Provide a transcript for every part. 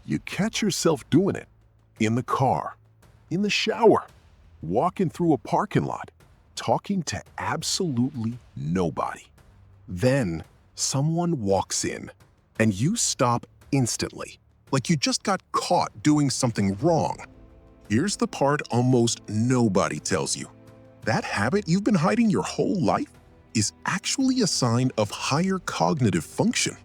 You catch yourself doing it in the car, in the shower, walking through a parking lot, talking to absolutely nobody. Then someone walks in and you stop instantly, like you just got caught doing something wrong. Here's the part almost nobody tells you. That habit you've been hiding your whole life is actually a sign of higher cognitive function.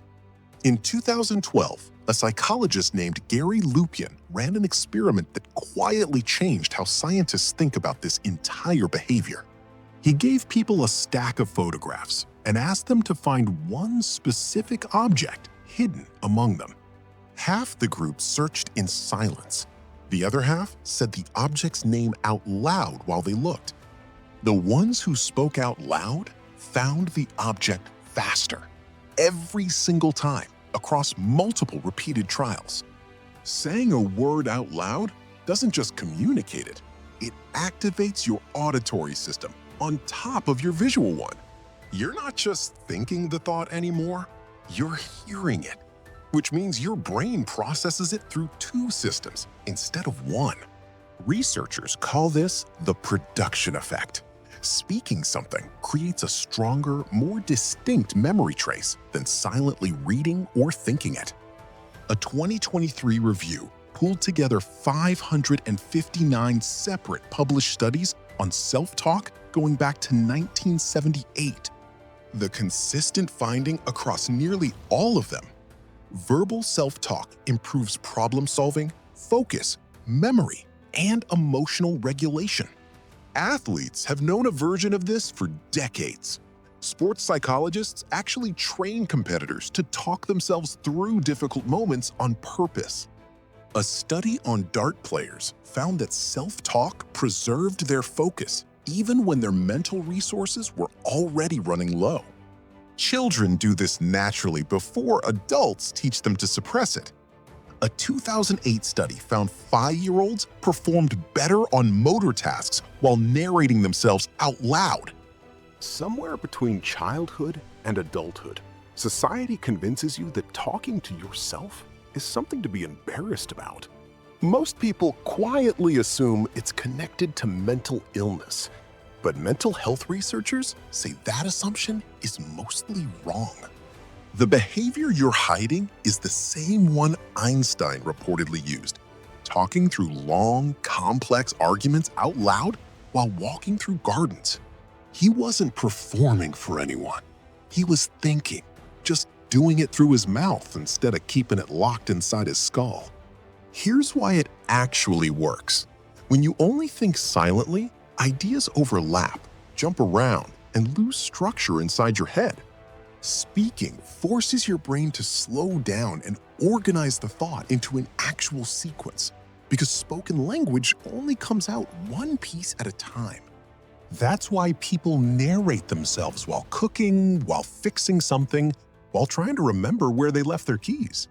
In 2012, a psychologist named Gary Lupyan ran an experiment that quietly changed how scientists think about this entire behavior. He gave people a stack of photographs and asked them to find one specific object hidden among them. Half the group searched in silence. The other half said the object's name out loud while they looked. The ones who spoke out loud found the object faster, every single time, across multiple repeated trials. Saying a word out loud doesn't just communicate it, it activates your auditory system on top of your visual one. You're not just thinking the thought anymore, you're hearing it, which means your brain processes it through two systems instead of one. Researchers call this the production effect. Speaking something creates a stronger, more distinct memory trace than silently reading or thinking it. A 2023 review pulled together 559 separate published studies on self-talk going back to 1978. The consistent finding across nearly all of them: verbal self-talk improves problem-solving, focus, memory, and emotional regulation. Athletes have known a version of this for decades. Sports psychologists actually train competitors to talk themselves through difficult moments on purpose. A study on dart players found that self-talk preserved their focus even when their mental resources were already running low. Children do this naturally before adults teach them to suppress it. A 2008 study found 5-year-olds performed better on motor tasks while narrating themselves out loud. Somewhere between childhood and adulthood, society convinces you that talking to yourself is something to be embarrassed about. Most people quietly assume it's connected to mental illness, but mental health researchers say that assumption is mostly wrong. The behavior you're hiding is the same one Einstein reportedly used, talking through long, complex arguments out loud while walking through gardens. He wasn't performing for anyone. He was thinking, just doing it through his mouth instead of keeping it locked inside his skull. Here's why it actually works. When you only think silently, ideas overlap, jump around, and lose structure inside your head. Speaking forces your brain to slow down and organize the thought into an actual sequence, because spoken language only comes out one piece at a time. That's why people narrate themselves while cooking, while fixing something, while trying to remember where they left their keys.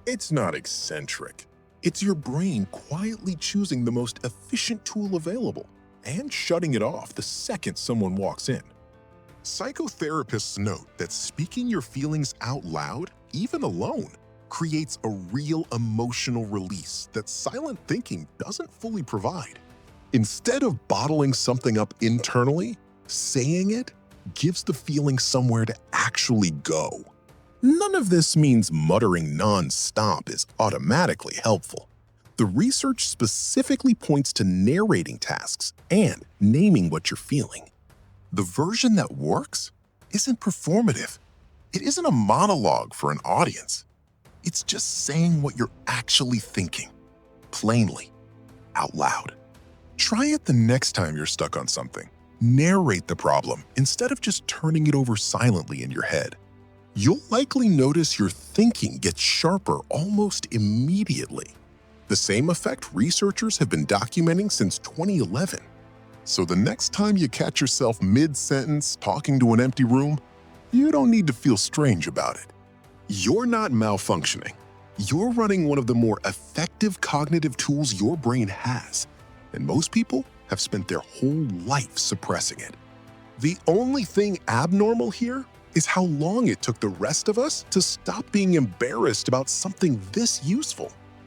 It's not eccentric. It's your brain quietly choosing the most efficient tool available and shutting it off the second someone walks in. Psychotherapists note that speaking your feelings out loud, even alone, creates a real emotional release that silent thinking doesn't fully provide. Instead of bottling something up internally, saying it gives the feeling somewhere to actually go. None of this means muttering non-stop is automatically helpful. The research specifically points to narrating tasks and naming what you're feeling. The version that works isn't performative. It isn't a monologue for an audience. It's just saying what you're actually thinking, plainly, out loud. Try it the next time you're stuck on something. Narrate the problem instead of just turning it over silently in your head. You'll likely notice your thinking gets sharper almost immediately. The same effect researchers have been documenting since 2011. So the next time you catch yourself mid-sentence talking to an empty room, you don't need to feel strange about it. You're not malfunctioning. You're running one of the more effective cognitive tools your brain has, and most people have spent their whole life suppressing it. The only thing abnormal here is how long it took the rest of us to stop being embarrassed about something this useful.